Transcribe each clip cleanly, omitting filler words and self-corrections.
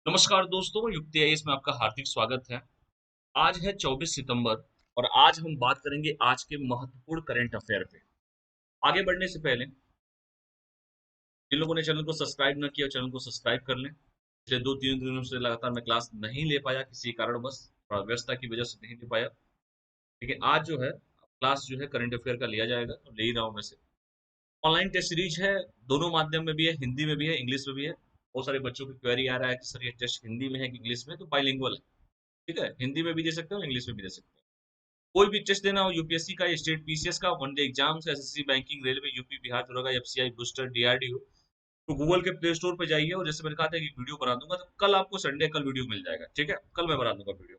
नमस्कार दोस्तों, युक्ति आईएएस में आपका हार्दिक स्वागत है। आज है 24 सितंबर और आज हम बात करेंगे आज के महत्वपूर्ण करंट अफेयर पे। आगे बढ़ने से पहले जिन लोगों ने चैनल को सब्सक्राइब न किया, चैनल को सब्सक्राइब कर लें। पिछले 2-3 दिनों से लगातार मैं क्लास नहीं ले पाया, किसी कारणवश थोड़ा व्यस्तता की वजह से नहीं ले पाया। लेकिन आज जो है क्लास जो है करंट अफेयर का लिया जाएगा, तो ले ही रहा हूँ मैं से। ऑनलाइन टेस्ट सीरीज है, दोनों माध्यम में भी है, हिंदी में भी है, इंग्लिश में भी है। बहुत सारे बच्चों की क्वेरी आ रहा है कि सर ये टेस्ट हिंदी में है कि इंग्लिश में, तो बाइलिंगुअल है। ठीक है, हिंदी में भी दे सकते हो, इंग्लिश में भी दे सकते हो। कोई भी टेस्ट देना हो, यूपीएससी का, स्टेट पीसीएस का, one day exams, SSC, banking, railway, UP, Bihar दरोगा, एफसीआई, बूस्टर, डीआरडीओ, तो गूगल के प्ले स्टोर पे जाइए और जैसे मैंने कहा था कि वीडियो बना दूंगा, तो कल आपको संडे कल वीडियो मिल जाएगा। ठीक है, कल मैं बना दूंगा वीडियो।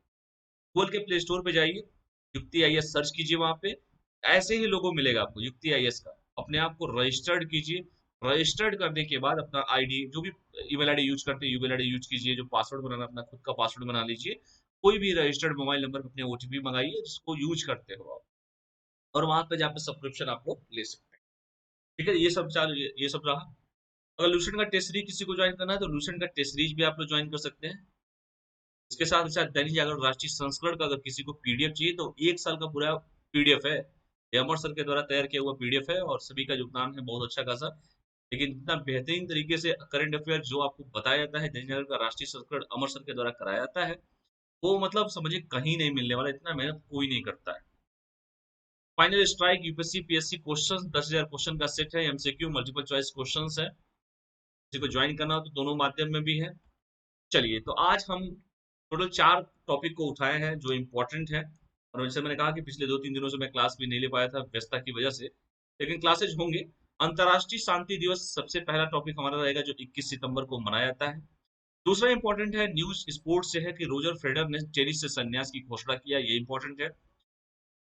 गूगल के प्ले स्टोर पे जाइए, युक्ति आईएएस सर्च कीजिए, वहां पे ऐसे ही लोगो मिलेगा आपको युक्ति आईएएस का। अपने आप को रजिस्टर्ड कीजिए। रजिस्टर्ड करने के बाद अपना आईडी, जो भी ईमेल आईडी यूज करते हैं, ईमेल आईडी यूज कीजिए। जो पासवर्ड बनाना, अपना खुद का पासवर्ड बना लीजिए। कोई भी रजिस्टर्ड मोबाइल नंबर पर अपने ओटीपी मंगाइए जिसको यूज करते हो आप, और वहां पे जाकर सब्सक्रिप्शन आप लोग ले सकते हैं। ठीक है, ये सब रहा। अगर लूसेंट का टेस्ट सीरीज किसी को ज्वाइन करना है, तो लूसेंट का टेस्ट सीरीज भी आप लोग ज्वाइन कर सकते हैं। इसके साथ साथ दैनिक जागरण राष्ट्रीय संस्करण का अगर किसी को पीडीएफ चाहिए, तो 1 साल का पूरा पीडीएफ है। ये अमर सर के द्वारा तैयार किया हुआ पीडीएफ है और सभी का योगदान है बहुत अच्छा खासा। लेकिन इतना बेहतरीन तरीके से करंट अफेयर जो आपको बताया जाता है, दैनिक जागरण का राष्ट्रीय संस्करण अमर सर के द्वारा कराया जाता है, वो मतलब समझिए कहीं नहीं मिलने वाला। इतना मेहनत कोई नहीं करता है। Final strike UPSC PSC question 10,000 question का सेट है। एमसीक्यू मल्टीपल चॉइस क्वेश्चंस है। किसी को ज्वाइन करना हो तो दोनों माध्यम में भी है। चलिए, तो आज हम टोटल 4 टॉपिक को उठाए हैं जो इम्पोर्टेंट है। और जैसे मैंने कहा कि पिछले 2-3 दिनों से मैं क्लास भी नहीं ले पाया था व्यस्तता की वजह से, लेकिन क्लासेज होंगे। अंतर्राष्ट्रीय शांति दिवस सबसे पहला टॉपिक हमारा रहेगा, जो 21 सितंबर को मनाया जाता है। दूसरा इंपॉर्टेंट है, न्यूज स्पोर्ट्स से है कि रोजर फेडरर ने टेनिस से संन्यास की घोषणा किया, ये इंपॉर्टेंट है।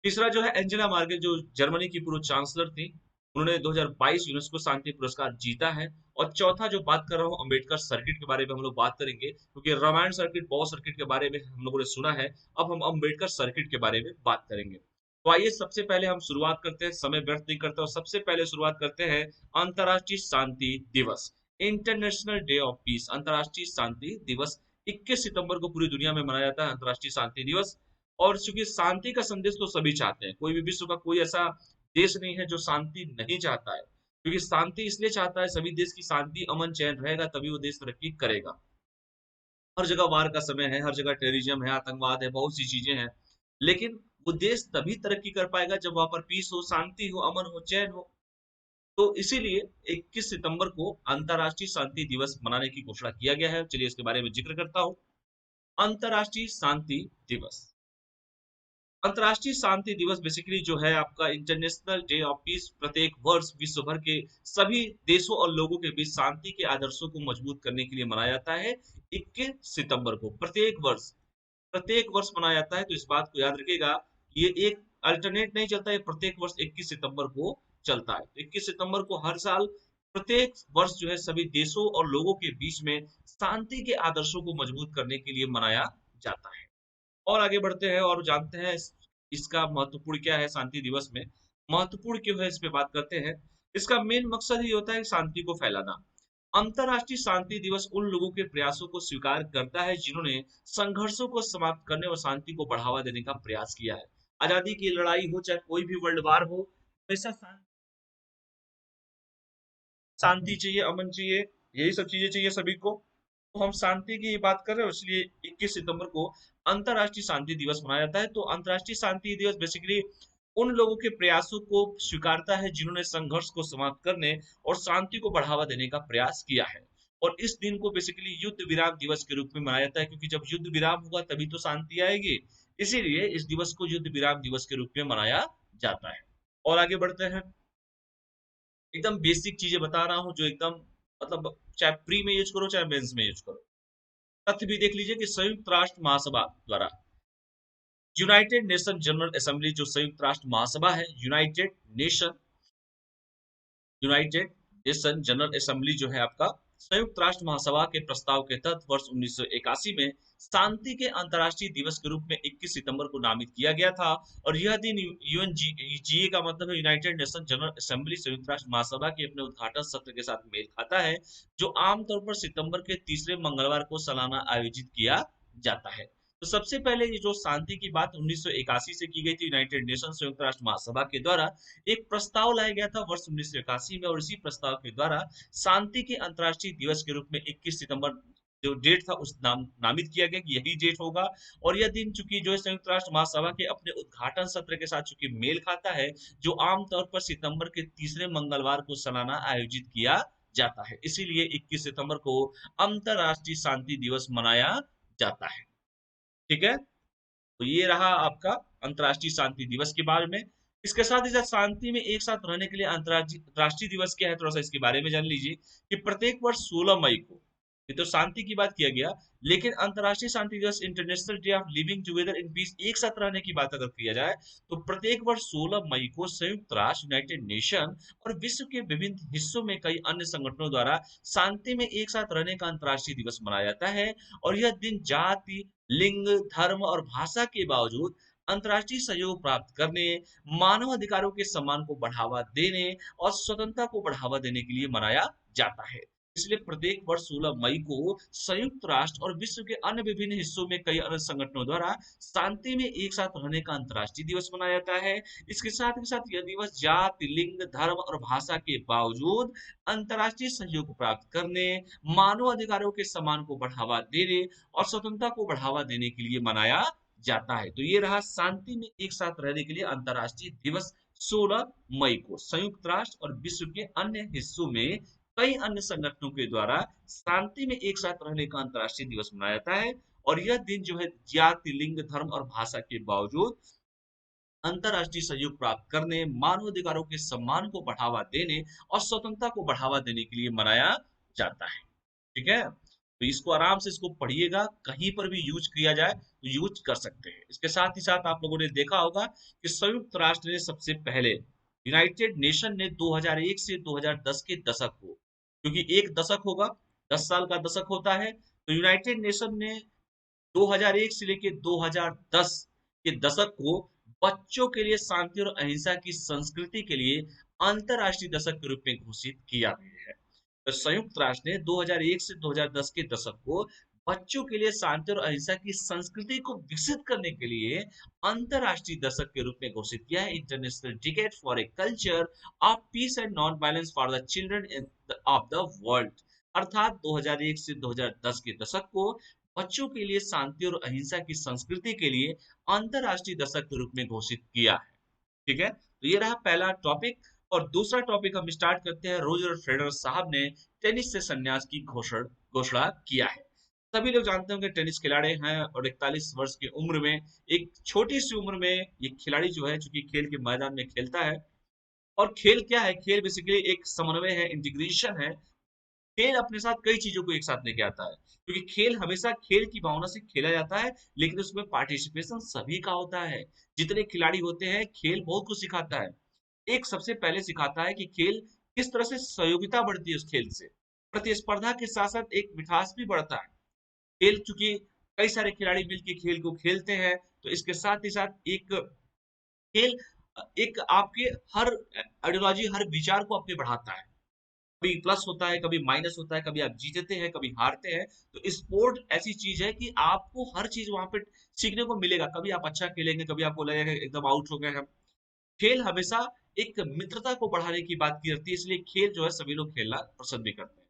तीसरा जो है, एंजेला मार्केल जो जर्मनी की पूर्व चांसलर थी, उन्होंने 2022 यूनेस्को शांति पुरस्कार जीता है। और चौथा जो बात कर रहा हूँ, अम्बेडकर सर्किट के बारे में हम लोग बात करेंगे, क्योंकि रामायण सर्किट, पॉवर सर्किट के बारे में हम लोगों ने सुना है। अब हम अम्बेडकर सर्किट के बारे में बात करेंगे। तो आइए सबसे पहले हम शुरुआत करते हैं, समय व्यर्थ नहीं करते, और सबसे पहले शुरुआत करते हैं अंतर्राष्ट्रीय शांति दिवस, इंटरनेशनल डे ऑफ पीस। अंतर्राष्ट्रीय शांति दिवस 21 सितंबर को पूरी दुनिया में मनाया जाता है, अंतर्राष्ट्रीय शांति दिवस। और चूंकि शांति का संदेश तो सभी चाहते हैं, कोई भी विश्व का कोई ऐसा देश नहीं है जो शांति नहीं चाहता है, क्योंकि शांति इसलिए चाहता है, सभी देश की शांति अमन चैन रहेगा तभी वो देश तरक्की करेगा। हर जगह वार का समय है, हर जगह टेररिज्म है, आतंकवाद है, बहुत सी चीजें हैं। लेकिन वो देश तभी तरक्की कर पाएगा जब वहां पर पीस हो, शांति हो, अमन हो, चैन हो। तो इसीलिए 21 सितंबर को अंतर्राष्ट्रीय शांति दिवस मनाने की घोषणा किया गया है। चलिए इसके बारे में जिक्र करता हूँ। अंतर्राष्ट्रीय शांति दिवस, अंतर्राष्ट्रीय शांति दिवस बेसिकली जो है आपका इंटरनेशनल डे ऑफ पीस, प्रत्येक वर्ष विश्व भर के सभी देशों और लोगों के बीच शांति के आदर्शों को मजबूत करने के लिए मनाया जाता है। 21 सितंबर को प्रत्येक वर्ष मनाया जाता है। तो इस बात को याद रखिएगा, ये एक अल्टरनेट नहीं चलता है, प्रत्येक वर्ष 21 सितंबर को चलता है। तो 21 सितंबर को हर साल प्रत्येक वर्ष जो है सभी देशों और लोगों के बीच में शांति के आदर्शों को मजबूत करने के लिए मनाया जाता है। और आगे बढ़ते हैं और जानते हैं इसका महत्वपूर्ण क्या है। शांति दिवस में महत्वपूर्ण क्यों है, इस पे बात करते हैं। इसका मेन मकसद ही होता है शांति को फैलाना। अंतरराष्ट्रीय शांति दिवस उन लोगों के प्रयासों को स्वीकार करता है जिन्होंने संघर्षों को समाप्त करने और शांति को बढ़ावा देने का प्रयास किया है। आजादी की लड़ाई हो, चाहे कोई भी वर्ल्ड वार हो, हमेशा शांति चाहिए, अमन चाहिए, यही सब चीजें चाहिए सभी को। तो हम शांति की बात कर रहे हैं, इसलिए 21 सितंबर को अंतरराष्ट्रीय शांति दिवस मनाया जाता है। तो अंतरराष्ट्रीय शांति दिवस बेसिकली उन लोगों के प्रयासों को स्वीकारता है जिन्होंने संघर्ष को समाप्त करने और शांति को बढ़ावा देने का प्रयास किया है। और इस दिन को बेसिकली युद्ध विराम दिवस के रूप में मनाया जाता है, क्योंकि जब युद्ध विराम होगा तभी तो शांति आएगी। इसीलिए इस दिवस को युद्ध विराम दिवस के रूप में मनाया जाता है। और आगे बढ़ते हैं। एकदम बेसिक चीजें बता रहा हूँ जो एकदम मतलब चाहे प्री में यूज करो चाहे मेंस में यूज करो। तथ्य भी देख लीजिए कि संयुक्त राष्ट्र महासभा द्वारा यूनाइटेड नेशन जनरल असेंबली, जो संयुक्त राष्ट्र महासभा है, यूनाइटेड नेशन जनरल असेंबली जो है आपका, संयुक्त राष्ट्र महासभा के प्रस्ताव के तहत वर्ष 1981 में शांति के अंतर्राष्ट्रीय दिवस के रूप में 21 सितंबर को नामित किया गया था। और यह दिन यूएनजीए का मतलब है यूनाइटेड नेशन जनरल असेंबली संयुक्त राष्ट्र महासभा के अपने उद्घाटन सत्र के साथ मेल खाता है, जो आमतौर पर सितंबर के तीसरे मंगलवार को सालाना आयोजित किया जाता है। तो सबसे पहले ये जो शांति की बात 1981 से की गई थी यूनाइटेड नेशन संयुक्त राष्ट्र महासभा के द्वारा, एक प्रस्ताव लाया गया था वर्ष 1981 में, और इसी प्रस्ताव के द्वारा शांति के अंतर्राष्ट्रीय दिवस के रूप में 21 सितंबर जो डेट था उस नामित किया गया कि यही डेट होगा। और यह दिन चूंकि जो है संयुक्त राष्ट्र महासभा के अपने उद्घाटन सत्र के साथ चूंकि मेल खाता है, जो आमतौर पर सितंबर के तीसरे मंगलवार को सालाना आयोजित किया जाता है, इसीलिए 21 सितंबर को अंतरराष्ट्रीय शांति दिवस मनाया जाता है। ठीक है, तो ये रहा आपका अंतर्राष्ट्रीय शांति दिवस के बारे में। इसके साथ ही साथ शांति में एक साथ रहने के लिए अंतर्राष्ट्रीय राष्ट्रीय दिवस क्या है, थोड़ा सा इसके बारे में जान लीजिए कि प्रत्येक वर्ष 16 मई को, ये तो शांति की बात किया गया, लेकिन अंतर्राष्ट्रीय शांति दिवस international day of living together in peace, एक साथ रहने की बात अगर किया जाए तो प्रत्येक वर्ष 16 मई को संयुक्त राष्ट्र यूनाइटेड नेशन और विश्व के विभिन्न हिस्सों में कई अन्य संगठनों द्वारा शांति में एक साथ रहने का अंतर्राष्ट्रीय दिवस मनाया जाता है। और यह दिन जाति, लिंग, धर्म और भाषा के बावजूद अंतर्राष्ट्रीय सहयोग प्राप्त करने, मानव अधिकारों के सम्मान को बढ़ावा देने और स्वतंत्रता को बढ़ावा देने के लिए मनाया जाता है। इसलिए प्रत्येक वर्ष 16 मई को संयुक्त राष्ट्र और विश्व के अन्य विभिन्न हिस्सों में कई अन्य संगठनों द्वारा शांति में एक साथ रहने का अंतर्राष्ट्रीय दिवस मनाया जाता है। इसके साथ ही साथ यह दिवस जाति, लिंग, धर्म और भाषा के बावजूद अंतर्राष्ट्रीय सहयोग प्राप्त करने, मानव अधिकारों के सम्मान को बढ़ावा देने और स्वतंत्रता को बढ़ावा देने के लिए मनाया जाता है। तो ये रहा शांति में एक साथ रहने के लिए अंतर्राष्ट्रीय दिवस 16 मई को संयुक्त राष्ट्र और विश्व के अन्य हिस्सों में कई अन्य संगठनों के द्वारा शांति में एक साथ रहने का अंतर्राष्ट्रीय दिवस मनाया जाता है। और यह दिन जो है जाति, लिंग, धर्म और भाषा के बावजूद अंतर्राष्ट्रीय सहयोग प्राप्त करने, मानवाधिकारों के सम्मान को बढ़ावा देने और स्वतंत्रता को बढ़ावा देने के लिए मनाया जाता है। ठीक है, तो इसको आराम से इसको पढ़िएगा, कहीं पर भी यूज किया जाए तो यूज कर सकते हैं। इसके साथ ही साथ आप लोगों ने देखा होगा कि संयुक्त राष्ट्र ने सबसे पहले, यूनाइटेड नेशन ने 2001 से 2010 के दशक को, क्योंकि एक दशक होगा, 10 साल का दशक होता है, तो यूनाइटेड नेशन ने 2001 से लेके 2010 के दशक को बच्चों के लिए शांति और अहिंसा की संस्कृति के लिए अंतरराष्ट्रीय दशक के रूप में घोषित किया गया है। तो संयुक्त राष्ट्र ने 2001 से 2010 के दशक को बच्चों के लिए शांति और अहिंसा की संस्कृति को विकसित करने के लिए अंतरराष्ट्रीय दशक के रूप में घोषित किया है, international decade for a culture of peace and non violence for the children of the world. अर्थात 2001 से 2010 के दशक को बच्चों के लिए शांति और अहिंसा की संस्कृति के लिए अंतरराष्ट्रीय दशक के रूप में घोषित किया है। ठीक है, तो ये रहा पहला टॉपिक। और दूसरा टॉपिक हम स्टार्ट करते हैं। रोजर फेडरर साहब ने टेनिस से संन्यास की घोषणा किया है। सभी लोग जानते होंगे टेनिस खिलाड़ी हैं, और 41 वर्ष की उम्र में, एक छोटी सी उम्र में ये खिलाड़ी जो है चूंकि खेल के मैदान में खेलता है। और खेल क्या है, खेल बेसिकली एक समन्वय है, इंटीग्रेशन है। खेल अपने साथ कई चीजों को एक साथ लेके आता है, क्योंकि खेल हमेशा खेल की भावना से खेला जाता है, लेकिन उसमें पार्टिसिपेशन सभी का होता है। जितने खिलाड़ी होते हैं, खेल बहुत कुछ सिखाता है। एक सबसे पहले सिखाता है कि खेल किस तरह से सहयोगिता बढ़ती है, उस खेल से प्रतिस्पर्धा के साथ साथ एक मिठास भी बढ़ता है। खेल चूंकि कई सारे खिलाड़ी मिलकर खेल को खेलते हैं, तो इसके साथ ही साथ एक खेल एक आपके हर आइडियोलॉजी, हर विचार को अपने बढ़ाता है। कभी प्लस होता है, कभी माइनस होता है, कभी आप जीतते हैं, कभी हारते हैं। तो स्पोर्ट ऐसी चीज है कि आपको हर चीज वहां पे सीखने को मिलेगा। कभी आप अच्छा खेलेंगे, कभी आपको लगेगा एकदम आउट हो गए हम। खेल हमेशा एक मित्रता को बढ़ाने की बात की जाती है, इसलिए खेल जो है सभी लोग खेलना पसंद भी करते हैं।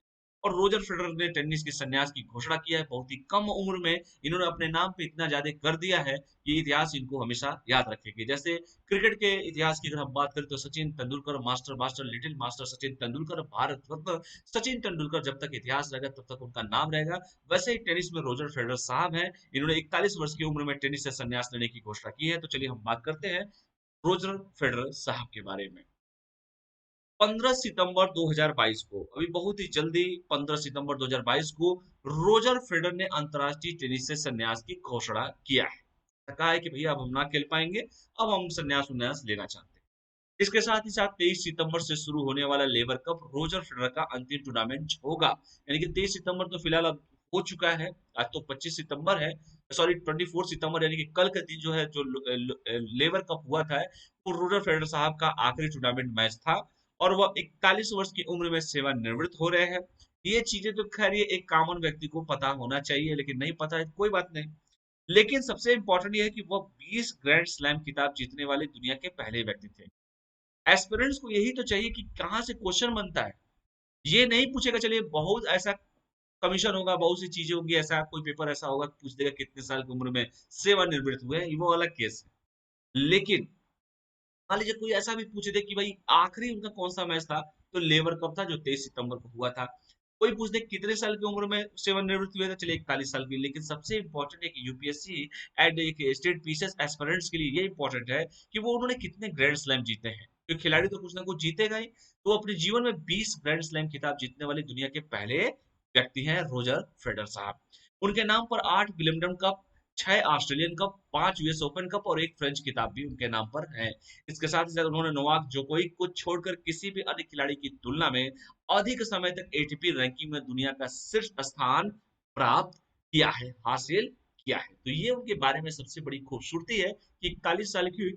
और रोजर फेडरर ने टेनिस के संन्यास की घोषणा किया है। बहुत ही कम उम्र में इन्होंने अपने नाम पे इतना ज्यादा कर दिया है कि इतिहास इनको हमेशा याद रखेगी। जैसे क्रिकेट के इतिहास की अगर हम बात करें तो Sachin Tendulkar, master master little master Sachin Tendulkar, Bharat Ratna Sachin Tendulkar, जब तक इतिहास रहेगा तब तक उनका नाम रहेगा। वैसे ही टेनिस में रोजर फेडरर साहब हैं, इन्होंने 41 वर्ष की उम्र में टेनिस से संन्यास लेने की घोषणा की है। तो चलिए हम बात करते हैं रोजर फेडरर साहब के बारे में। 15 सितंबर 2022 को, अभी बहुत ही जल्दी 15 सितंबर 2022 को रोजर फेडरर ने अंतरराष्ट्रीय टेनिस से संन्यास की घोषणा किया है। कहा है कि भैया अब हम ना खेल पाएंगे, अब हम संन्यास उन्यास लेना चाहते हैं। इसके साथ ही साथ 23 सितंबर से शुरू होने वाला लेबर कप रोजर फेडरर का अंतिम टूर्नामेंट होगा। यानी कि 23 सितंबर तो फिलहाल अब हो चुका है। आज तो 25 सितंबर है, सॉरी 24 सितंबर, यानी कि कल के दिन जो है जो लेबर कप हुआ था वो रोजर फेडरर साहब का आखिरी टूर्नामेंट मैच था और वह 41 वर्ष की उम्र में सेवानिवृत्त हो रहे हैं। ये चीजें तो खैर ये एक कॉमन व्यक्ति को पता होना चाहिए, लेकिन नहीं पता है कोई बात नहीं। लेकिन सबसे इंपॉर्टेंट ये है कि वह 20 ग्रैंड स्लैम खिताब जीतने वाले दुनिया के पहले व्यक्ति थे। एस्पिरेंट्स को यही तो चाहिए कि कहाँ से क्वेश्चन बनता है। ये नहीं पूछेगा चलिए बहुत ऐसा कमीशन होगा, बहुत सी चीजें होंगी, ऐसा कोई पेपर ऐसा होगा पूछ देगा कितने साल की उम्र में सेवानिवृत्त हुए हैं, ये वो अलग केस है। लेकिन मान लीजिए कोई ऐसा भी पूछ दे कि भाई आखिरी उनका कौन सा मैच था, तो लेबर कप था जो 23 सितंबर को हुआ था। कोई पूछ दे कितने साल की उम्र में सेवानिवृत्त हुए थे, चलिए 41 साल की। लेकिन सबसे इंपॉर्टेंट है कि यूपीएससी एंड एक स्टेट पीसीएस एस्पिरेंट्स के लिए ये इंपॉर्टेंट है कि वो उन्होंने कितने ग्रैंड स्लैम जीते हैं, क्योंकि खिलाड़ी तो कुछ ना कुछ जीतेगा ही। तो वो अपने जीवन में 20 ग्रैंड स्लैम खिताब जीतने वाले दुनिया के पहले व्यक्ति हैं रोजर फेडरर साहब। उनके नाम पर 8 विलियमडन cup, 6 Australian cup, 5 US open cup और एक फ्रेंच खिताब भी उनके नाम पर है। इसके साथ ही साथ उन्होंने नोवाक जोकोविच को छोड़कर किसी भी अन्य खिलाड़ी की तुलना में अधिक समय तक एटीपी रैंकिंग में दुनिया का शीर्ष स्थान प्राप्त किया है, हासिल किया है। तो ये उनके बारे में सबसे बड़ी खूबसूरती है कि 41 साल की,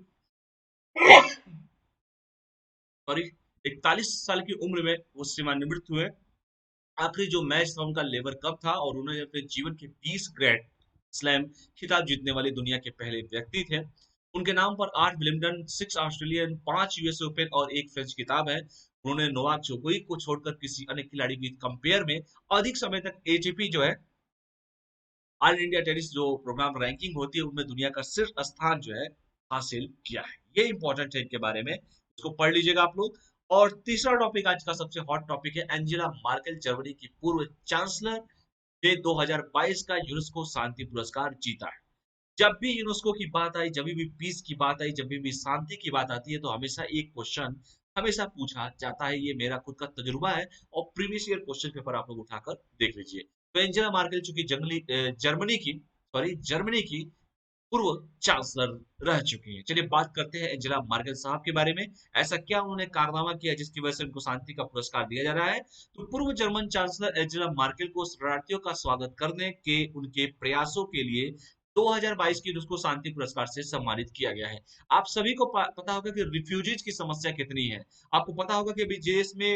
सॉरी, 41 साल की उम्र में वो सेवानिवृत्त हुए। आखिरी जो मैच था उनका लेबर कप था और उन्होंने अपने जीवन के 20 ग्रैंड स्लैम खिताब जीतने वाले दुनिया के पहले व्यक्ति थे। उनके नाम पर 8 विलियमडन, 6 ऑस्ट्रेलियन, 5 यूएस ओपन और एक फ्रेंच खिताब है। उन्होंने नोवाक जोकोविच को छोड़कर किसी अन्य खिलाड़ी की कंपेयर में अधिक समय तक एटीपी जो है, ऑल इंडिया टेनिस जो प्रोग्राम रैंकिंग होती है उनमें दुनिया का शीर्ष स्थान जो है हासिल किया है। ये इंपॉर्टेंट है इनके बारे में, इसको पढ़ लीजिएगा आप लोग। और तीसरा टॉपिक आज का सबसे हॉट टॉपिक है एंजेला मार्केल, जर्मनी की पूर्व चांसलर ने 2022 का यूनेस्को शांति पुरस्कार जीता है। जब भी यूनेस्को की बात आई, जब भी पीस की बात आई, जब भी शांति की बात आती है, तो हमेशा एक क्वेश्चन हमेशा पूछा जाता है, ये मेरा खुद का तजुर्बा है और प्रीवियस ईयर क्वेश्चन पेपर आप लोग उठाकर देख लीजिए। तो एंजेला मार्केल चूंकि जर्मनी की पूर्व चांसलर रह चुकी हैं। चलिए बात करते हैं एंजेला मार्केल साहब के बारे में। ऐसा क्या उन्होंने कारनामा किया जिसकी वजह से उनको शांति का पुरस्कार दिया जा रहा है? तो पूर्व जर्मन चांसलर एंजेला मार्केल को शरणार्थियों का स्वागत करने के उनके प्रयासों के लिए 2022 की उसको शांति पुरस्कार से सम्मानित किया गया है। आप सभी को पता होगा कि रिफ्यूजीज की समस्या कितनी है। आपको पता होगा कि अभी देश में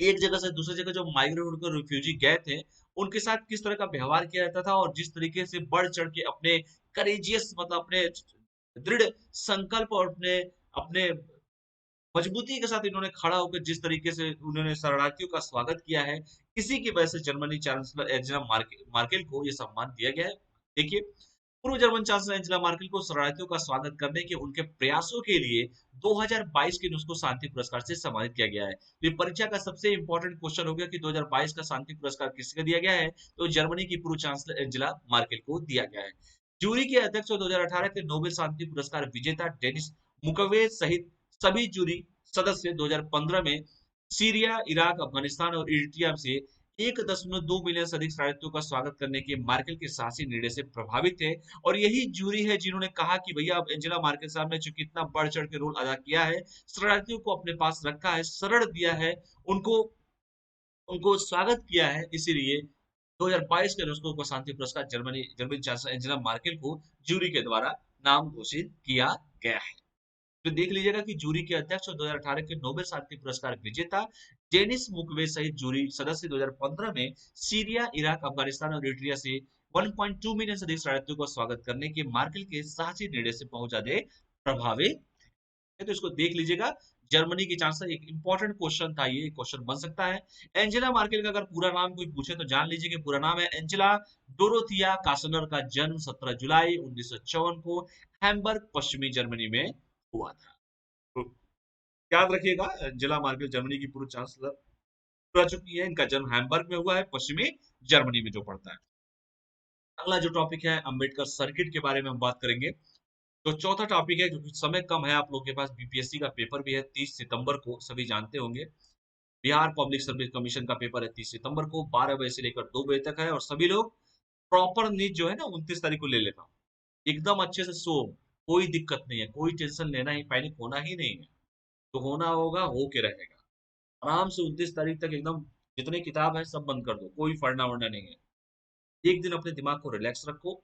एक जगह से दूसरी जगह जो माइग्रेट होकर रिफ्यूजी गए थे, उनके साथ किस तरह का व्यवहार किया जाता था और जिस तरीके से बढ़ चढ़ के अपने करेजियस मतलब अपने दृढ़ संकल्प और अपने अपने मजबूती के साथ इन्होंने खड़ा होकर जिस तरीके से उन्होंने शरणार्थियों का स्वागत किया है, इसी की वजह से जर्मनी चांसलर एंजेला मार्केल को ये सम्मान दिया गया है। देखिए, पूर्व जर्मन चांसलर एंजेला मार्केल को शरणार्थियों का स्वागत करने के उनके प्रयासों के लिए 2022 के नुस्खो शांति पुरस्कार से सम्मानित किया गया है। तो ये परीक्षा का सबसे इंपॉर्टेंट क्वेश्चन हो गया कि 2022 का शांति पुरस्कार किसको दिया गया है? तो जर्मनी की पूर्व चांसलर एंजेला मार्केल को दिया गया है। जूरी के अध्यक्ष और 2018 के नोबेल शांति पुरस्कार विजेता डेनिस मुक्वेगे सहित सभी जूरी सदस्य 2015 में सीरिया, इराक, अफगानिस्तान और इरिट्रिया से 1.2 मिलियन से अधिक शरणार्थियों का स्वागत करने के मार्केल के साहसी निर्णय से प्रभावित थे और यही जूरी है जिन्होंने कहा कि भैया अब एंजेला मार्केल साहब ने चूंकि इतना बढ़ चढ़ के रोल अदा किया है, शरणार्थियों को अपने पास रखा है, शरण दिया है, उनको उनको स्वागत किया है, इसीलिए 2022 के रुस्को को शांति पुरस्कार जर्मनी चांसलर एंजेला मार्केल को जूरी के द्वारा नाम घोषित किया गया है। तो देख लीजिएगा कि जूरी के अध्यक्ष और 2018 के नोबेल शांति पुरस्कार विजेता डेनिस मुक्वेगे सहित जूरी सदस्य 2015 में सीरिया, इराक, अफगानिस्तान और इरिट्रिया से 1.2 मिलियन से अधिक शरणार्थियों का स्वागत करने के मार्केल के साहसी निर्णय से बहुत ज्यादा प्रभावित है। तो इसको देख लीजिएगा। जर्मनी की चांसलर, एक इंपॉर्टेंट क्वेश्चन था, ये क्वेश्चन बन सकता है। एंजेला मार्केल का अगर पूरा नाम कोई पूछे तो जान लीजिए कि पूरा नाम है एंजेला डोरोथिया कासनर का जन्म 17 जुलाई 1954 को हैम्बर्ग पश्चिमी जर्मनी में हुआ था। तो याद रखिएगा एंजेला मार्केल जर्मनी की पूर्व चांसलर रह चुकी है। इनका जन्म हैम्बर्ग में हुआ है, पश्चिमी जर्मनी में जो पड़ता है। अगला जो टॉपिक है अंबेडकर सर्किट के बारे में हम बात करेंगे। तो चौथा टॉपिक है, क्योंकि समय कम है, आप लोगों के पास बीपीएससी का पेपर भी है 30 सितंबर को, सभी जानते होंगे। बिहार पब्लिक सर्विस कमीशन का पेपर है 30 सितंबर को, 12 बजे से लेकर 2 बजे तक है और सभी लोग प्रॉपर नीट जो है ना 29 तारीख को ले लेना, एकदम अच्छे से सो कोई दिक्कत नहीं है, कोई टेंशन लेना ही, पैनिक होना ही नहीं है। जो होना होगा हो के रहेगा। आराम से 29 तारीख तक एकदम जितनी किताब है सब बंद कर दो, कोई पढ़ना वढ़ना नहीं है। एक दिन अपने दिमाग को रिलैक्स रखो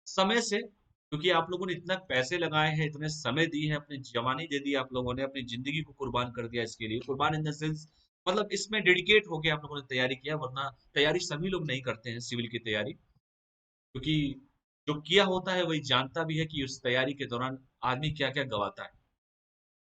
समय से, क्योंकि आप लोगों ने इतना पैसे लगाए हैं, इतने समय दी है, अपनी जवानी दे दी, आप लोगों ने अपनी जिंदगी को कुर्बान कर दिया इसके लिए। कुर्बान इन द सेंस मतलब इसमें डेडिकेट होके आप लोगों ने तैयारी किया, वरना तैयारी सभी लोग नहीं करते हैं सिविल की तैयारी, क्योंकि जो किया होता है वही जानता भी है कि उस तैयारी के दौरान आदमी क्या क्या गवाता है,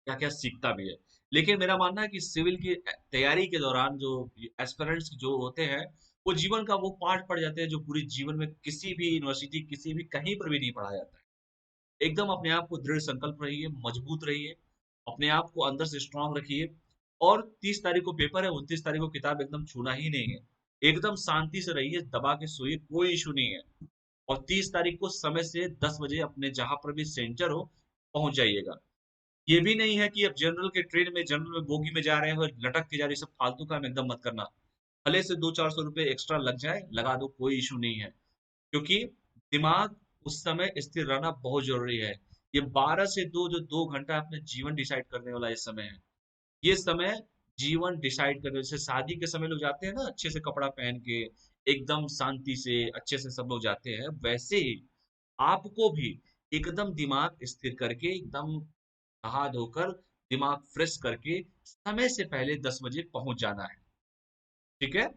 क्या क्या सीखता भी है। लेकिन मेरा मानना है कि सिविल की तैयारी के दौरान जो एस्पिरेंट्स जो होते हैं, वो जीवन का वो पाठ पढ़ जाते हैं जो पूरी जीवन में किसी भी यूनिवर्सिटी, किसी भी कहीं पर भी नहीं पढ़ाया जाता है। एकदम अपने आप को दृढ़ संकल्प रहिए, मजबूत रहिए, अपने आप को अंदर से स्ट्रांग रखिए। और 30 तारीख को पेपर है, 29 तारीख को किताब एकदम छूना ही नहीं है। एकदम शांति से रहिए, दबा के सोइए, कोई इशू नहीं है। और 30 तारीख को समय से 10 बजे अपने जहां पर भी सेंटर हो पहुंच जाइएगा। ये भी नहीं है कि अब जनरल के ट्रेन में, जनरल में बोगी में जा रहे हो, लटक के जा रहे हो, सब फालतू काम एकदम मत करना। भले से 200-400 रुपए एक्स्ट्रा लग जाए, लगा दो, कोई इशू नहीं है। क्योंकि दिमाग उस समय स्थिर रहना बहुत जरूरी है। ये 12 से 2 जो 2 घंटा अपने जीवन डिसाइड करने वाला ये समय है। ये समय जीवन डिसाइड करने, जैसे शादी के समय लोग जाते हैं ना अच्छे से कपड़ा पहन के, एकदम शांति से अच्छे से सब लोग जाते हैं, वैसे ही आपको भी एकदम दिमाग स्थिर करके, एकदम नहा धोकर, दिमाग फ्रेश करके समय से पहले 10 बजे पहुंच जाना है। ठीक है?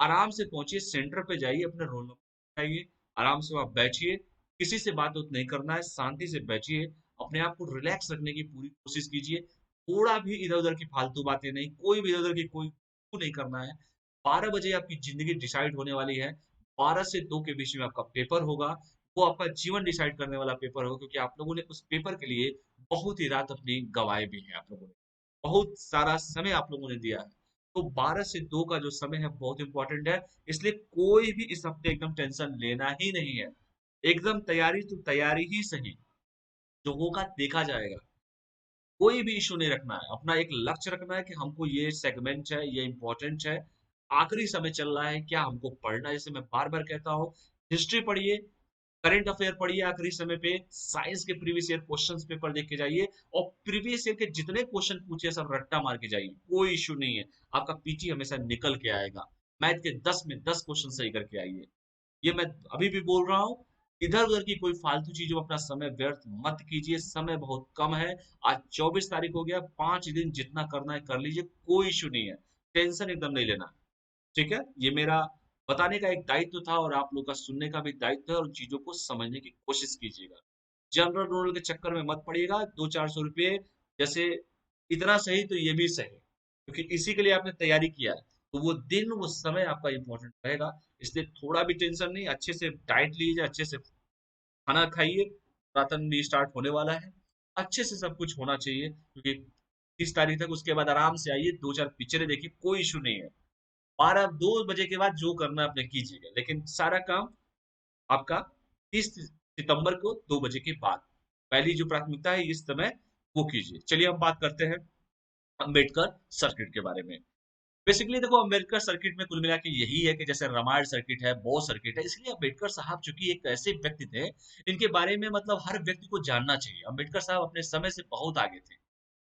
आराम से पहुंचिए, सेंटर पे जाइए, अपने रोल नंबर जाइए, आराम से वहां बैठिए, किसी से बात उत नहीं करना है, शांति से बैठिए, अपने आप को रिलैक्स रखने की पूरी कोशिश कीजिए। थोड़ा भी इधर उधर की फालतू बातें नहीं, कोई भी इधर उधर की कोई कुछ नहीं करना है। 12 बजे आपकी जिंदगी डिसाइड होने वाली है। 12 से 2 के बीच में आपका पेपर होगा। वो आपका जीवन डिसाइड करने वाला पेपर होगा, क्योंकि आप लोगों ने उस पेपर के लिए बहुत ही रात अपनी गंवाए भी है, आप लोगों ने बहुत सारा समय आप लोगों ने दिया है। तो 12 से 2 का जो समय है बहुत इंपॉर्टेंट है। इसलिए कोई भी इस हफ्ते एकदम टेंशन लेना ही नहीं है। एकदम तैयारी तो तैयारी ही सही, जो होगा देखा जाएगा। कोई भी इशू नहीं रखना है, अपना एक लक्ष्य रखना है कि हमको ये सेगमेंट है, ये इंपॉर्टेंट है, आखिरी समय चल रहा है, क्या हमको पढ़ना है। जैसे मैं बार बार कहता हूँ, हिस्ट्री पढ़िए, करंट अफेयर पढ़िए, आखिरी समय पे साइंस के प्रीवियस ईयर क्वेश्चंस पेपर देख के जाइए, और प्रीवियस ईयर के जितने क्वेश्चन पूछे सब रट्टा मार के जाइए, कोई इशू नहीं है। आपका पीटी हमेशा निकल के आएगा। मैथ के 10 में 10 क्वेश्चन सही करके आइए। ये मैं अभी भी बोल रहा हूँ। इधर उधर की कोई फालतू चीजों में अपना समय व्यर्थ मत कीजिए, समय बहुत कम है। आज 24 तारीख हो गया, 5 दिन जितना करना है कर लीजिए, कोई इशू नहीं है। टेंशन एकदम नहीं लेना। ठीक है? ये मेरा बताने का एक दायित्व था, और आप लोग का सुनने का भी दायित्व है, और चीजों को समझने की कोशिश कीजिएगा। जनरल नॉलेज के चक्कर में मत पड़िएगा। 200-400 रुपये जैसे इतना सही तो ये भी सही, क्योंकि इसी के लिए आपने तैयारी किया है। तो वो दिन, वो समय आपका इंपॉर्टेंट रहेगा। इसलिए थोड़ा भी टेंशन नहीं, अच्छे से डाइट लीजिए, अच्छे से खाना खाइए। पुरातन भी स्टार्ट होने वाला है, अच्छे से सब कुछ होना चाहिए, क्योंकि 30 तारीख तक, उसके बाद आराम से आइए, 2-4 पिक्चरें देखिए, कोई इशू नहीं है। 12-2 बजे के बाद जो करना है अपने कीजिएगा, लेकिन सारा काम आपका 30 सितंबर को 2 बजे के बाद, पहली जो प्राथमिकता है इस समय, वो कीजिए। चलिए हम बात करते हैं अम्बेडकर सर्किट के बारे में। बेसिकली देखो, अम्बेडकर सर्किट में कुल मिला के यही है कि जैसे रामायण सर्किट है, बौद्ध सर्किट है, इसलिए अम्बेडकर साहब चूंकि एक ऐसे व्यक्ति थे, इनके बारे में मतलब हर व्यक्ति को जानना चाहिए। अम्बेडकर साहब अपने समय से बहुत आगे थे।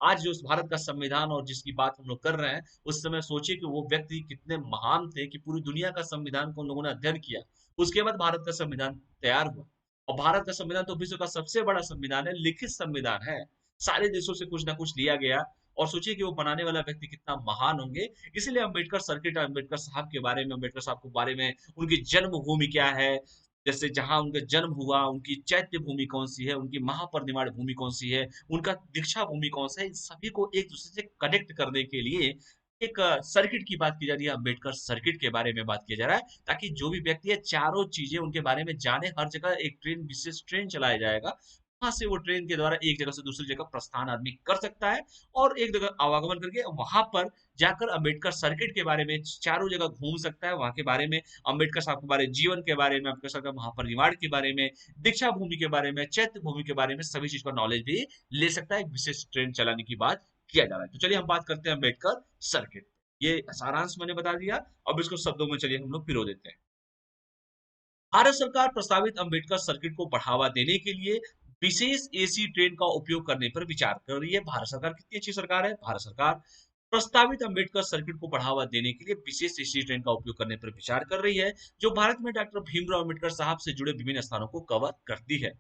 आज जो इस भारत का संविधान और जिसकी बात हम लोग कर रहे हैं, उस समय सोचिए कि वो व्यक्ति कितने महान थे, कि पूरी दुनिया का संविधान को उन लोगों ने अध्ययन किया। उसके बाद भारत का संविधान तैयार हुआ। और भारत का संविधान तो विश्व का सबसे बड़ा संविधान है, लिखित संविधान है। सारे देशों से कुछ ना कुछ लिया गया। और सोचिए कि वो बनाने वाला व्यक्ति कितना महान होंगे। इसीलिए अम्बेडकर सर्किट, अम्बेडकर साहब के बारे में, अम्बेडकर साहब के बारे में, उनकी जन्मभूमि क्या है, जैसे जहां उनका जन्म हुआ, उनकी चैत्य भूमि कौन सी है, उनकी महापरिनिर्वाण भूमि कौन सी है, उनका दीक्षा भूमि कौन सा है, इन सभी को एक दूसरे से कनेक्ट करने के लिए एक सर्किट की बात की जा रही है। अम्बेडकर सर्किट के बारे में बात किया जा रहा है, ताकि जो भी व्यक्ति है चारों चीजें उनके बारे में जाने। हर जगह एक ट्रेन, विशेष ट्रेन चलाया जाएगा, वहां से वो ट्रेन के द्वारा एक जगह से दूसरी जगह प्रस्थान आदमी कर सकता है, और एक जगह आवागमन करके वहां पर जाकर अम्बेडकर सर्किट के बारे में चारों जगह घूम सकता है। वहां के बारे में, अम्बेडकर साहब के बारे में, जीवन के बारे में, अम्बेडकर साहब का महापरिनिर्वाण के बारे में, दीक्षा भूमि के बारे में, चैत्य भूमि के बारे में, सभी चीज का नॉलेज भी ले सकता है। एक विशेष ट्रेन चलाने की बात किया जा रहा है। तो चलिए हम बात करते हैं अम्बेडकर सर्किट। ये सारांश मैंने बता दिया, अब इसको शब्दों में चलिए हम लोग पिरो देते हैं। भारत सरकार प्रस्तावित अम्बेडकर सर्किट को बढ़ावा देने के लिए विशेष एसी ट्रेन का उपयोग करने पर विचार कर रही है भारत सरकार। कितनी अच्छी सरकार है भारत सरकार। प्रस्तावित अंबेडकर सर्किट को बढ़ावा देने के लिए विशेष एसी ट्रेन का उपयोग करने पर विचार कर रही है, जो भारत में डॉक्टर भीमराव अंबेडकर साहब से जुड़े विभिन्न स्थानों को कवर करती है।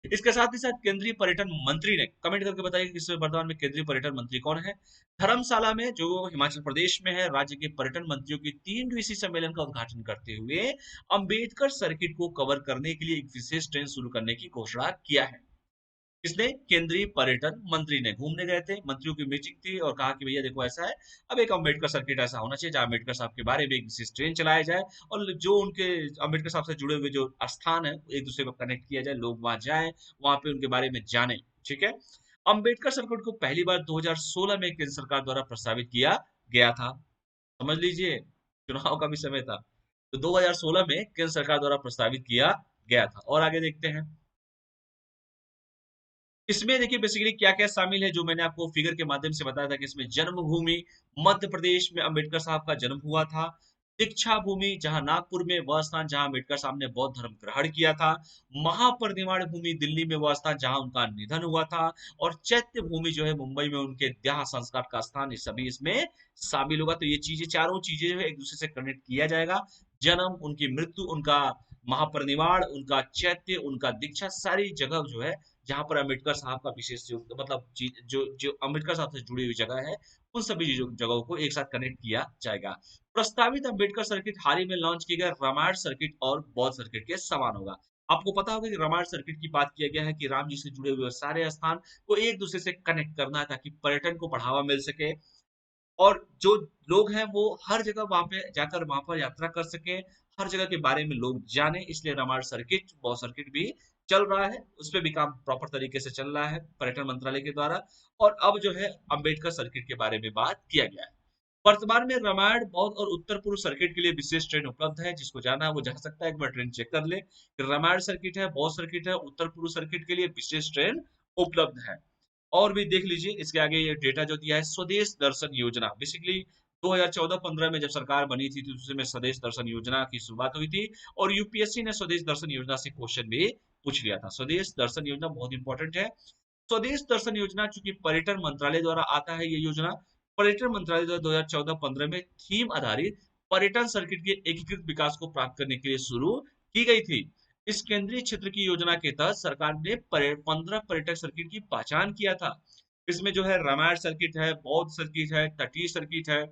इसके साथ ही साथ केंद्रीय पर्यटन मंत्री ने कमेंट करके बताया कि इस वर्तमान में केंद्रीय पर्यटन मंत्री कौन है। धर्मशाला में, जो हिमाचल प्रदेश में है, राज्य के पर्यटन मंत्रियों के 3 दिवसीय सम्मेलन का उद्घाटन करते हुए अंबेडकर सर्किट को कवर करने के लिए एक विशेष ट्रेन शुरू करने की घोषणा किया है। किसने? केंद्रीय पर्यटन मंत्री ने। घूमने गए थे, मंत्रियों की मीटिंग थी और कहा कि भैया देखो ऐसा है, अब एक अम्बेडकर सर्किट ऐसा होना चाहिए जहां अम्बेडकर साहब के बारे में एक विशेष ट्रेन चलाया जाए और जो उनके अम्बेडकर साहब से जुड़े हुए जो स्थान है एक दूसरे को कनेक्ट किया जाए, लोग वहां जाए, वहां पे उनके बारे में जाने। ठीक है। अम्बेडकर सर्किट को पहली बार 2016 में केंद्र सरकार द्वारा प्रस्तावित किया गया था। समझ लीजिए, चुनाव का भी समय था, तो 2016 में केंद्र सरकार द्वारा प्रस्तावित किया गया था। और आगे देखते हैं, इसमें देखिए बेसिकली क्या क्या शामिल है, जो मैंने आपको फिगर के माध्यम से बताया था कि इसमें जन्मभूमि मध्य प्रदेश में अम्बेडकर साहब का जन्म हुआ था, दीक्षा भूमि जहां नागपुर में वह स्थान जहां अम्बेडकर साहब ने बौद्ध धर्म ग्रहण किया था, महापरिनिर्वाण भूमि दिल्ली में वह स्थान जहां उनका निधन हुआ था, और चैत्य भूमि जो है मुंबई में उनके देह संस्कार का स्थान, ये सभी इसमें शामिल होगा। तो ये चीजें, चारों चीजें जो है एक दूसरे से कनेक्ट किया जाएगा। जन्म, उनकी मृत्यु, उनका महापरिनिर्वाण, उनका चैत्य, उनका दीक्षा, सारी जगह जो है जहां पर अम्बेडकर साहब का विशेष मतलब जो जो अम्बेडकर साहब से जुड़ी हुई जगह है, उन सभी जगहों को एक साथ कनेक्ट किया जाएगा। प्रस्तावित अम्बेडकर सर्किट हाल ही में लॉन्च किए गए रामायण सर्किट और बौद्ध सर्किट के समान होगा। आपको पता होगा कि रामायण सर्किट की बात किया गया है कि राम जी से जुड़े हुए सारे स्थान को एक दूसरे से कनेक्ट करना है ताकि पर्यटन को बढ़ावा मिल सके और जो लोग हैं वो हर जगह वहां पे जाकर वहां पर यात्रा कर सके, हर जगह के बारे में लोग जाने, इसलिए रामायण सर्किट बॉ सर्किट भी चल रहा है। उस पर भी काम प्रॉपर तरीके से चल रहा है पर्यटन मंत्रालय के द्वारा। और अब जो है अम्बेडकर सर्किट के बारे में बात किया गया है। वर्तमान में रामायण बौद्ध और उत्तर पूर्व सर्किट के लिए विशेष ट्रेन उपलब्ध है, जिसको जाना है वो जा सकता है, एक बार ट्रेन चेक कर ले। रामायण सर्किट है, बौद्ध सर्किट है, उत्तर पूर्व सर्किट के लिए विशेष ट्रेन उपलब्ध है। और भी देख लीजिए, इसके आगे ये डेटा जो दिया है, स्वदेश दर्शन योजना बेसिकली 2014-15 में जब सरकार बनी थी तो उसमें स्वदेश दर्शन योजना की शुरुआत हुई थी और यूपीएससी ने स्वदेश दर्शन योजना से क्वेश्चन भी पूछ लिया था। स्वदेश दर्शन योजना बहुत इंपॉर्टेंट है। स्वदेश दर्शन योजना चूंकि पर्यटन मंत्रालय द्वारा आता है, ये योजना पर्यटन मंत्रालय द्वारा 2014-15 में थीम आधारित पर्यटन सर्किट के एकीकृत विकास को प्राप्त करने के लिए शुरू की गई थी। इस केंद्रीय क्षेत्र की योजना के तहत सरकार ने 15 पर्यटक सर्किट की पहचान किया था। इसमें जो है रामायण सर्किट है, बौद्ध सर्किट है, तटीय सर्किट है,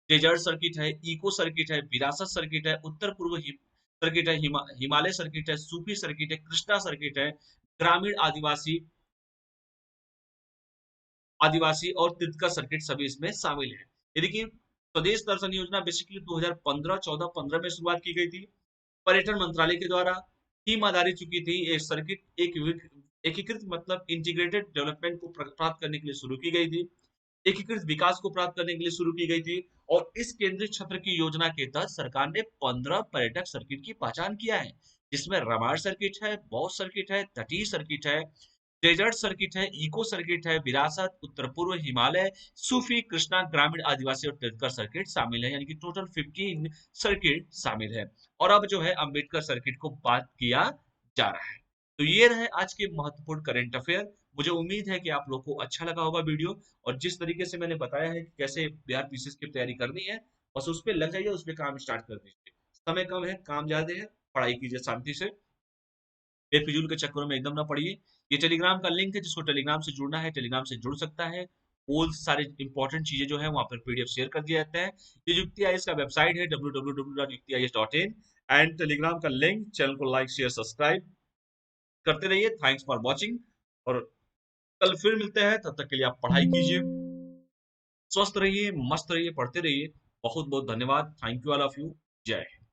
डेजर्ट सर्किट है, इको सर्किट है, विरासत सर्किट है, उत्तर पूर्व सर्किट है, हिमालय सर्किट है, सूफी सर्किट है, कृष्णा सर्किट है, ग्रामीण आदिवासी आदिवासी और तीर्थका सर्किट सभी इसमें शामिल है। ये देखिए, स्वदेश दर्शन योजना बेसिकली 2015 14-15 में शुरुआत की गई थी पर्यटन मंत्रालय के द्वारा। थीम आधारित चुकी थी, एक सर्किट एक एकीकृत मतलब इंटीग्रेटेड डेवलपमेंट को प्राप्त करने के लिए शुरू की गई थी, एकीकृत विकास को प्राप्त करने के लिए शुरू की गई थी। और इस केंद्रीय क्षेत्र की योजना के तहत सरकार ने 15 पर्यटक सर्किट की पहचान किया है, जिसमें रामायण सर्किट है, बौद्ध सर्किट है, तटीय सर्किट है, डेजर्ट सर्किट है, इको सर्किट है, विरासत, उत्तर पूर्व, हिमालय, सूफी, कृष्णा, ग्रामीण आदिवासी और तीर्थकर सर्किट शामिल है, यानी कि टोटल 15 सर्किट शामिल है। और अब जो है अम्बेडकर सर्किट को बात किया जा रहा है। तो ये रहे आज के महत्वपूर्ण करंट अफेयर। मुझे उम्मीद है कि आप लोग को अच्छा लगा होगा वीडियो, और जिस तरीके से मैंने बताया है कि कैसे बिहार पीसीएस की तैयारी करनी है, बस उस पर लग जाइए, उस पर काम स्टार्ट कर दीजिए। समय कम है, काम ज्यादा है, पढ़ाई कीजिए शांति से, बेफिजूल के चक्करों में एकदम ना पड़िए। ये टेलीग्राम का लिंक है, जिसको टेलीग्राम से जुड़ना है टेलीग्राम से जुड़ सकता है। वो सारे इंपॉर्टेंट चीजें जो है वहां पर पीडीएफ शेयर कर दिया जाता है। ये युक्ति आईएएस का वेबसाइट है www.yuktiis.in, एंड टेलीग्राम का लिंक। चैनल को लाइक शेयर सब्सक्राइब करते रहिए। थैंक्स फॉर वॉचिंग, और कल फिर मिलते हैं, तब तक के लिए आप पढ़ाई कीजिए, स्वस्थ रहिए, मस्त रहिए, पढ़ते रहिए। बहुत बहुत धन्यवाद। Thank you all of you. जय हिंद।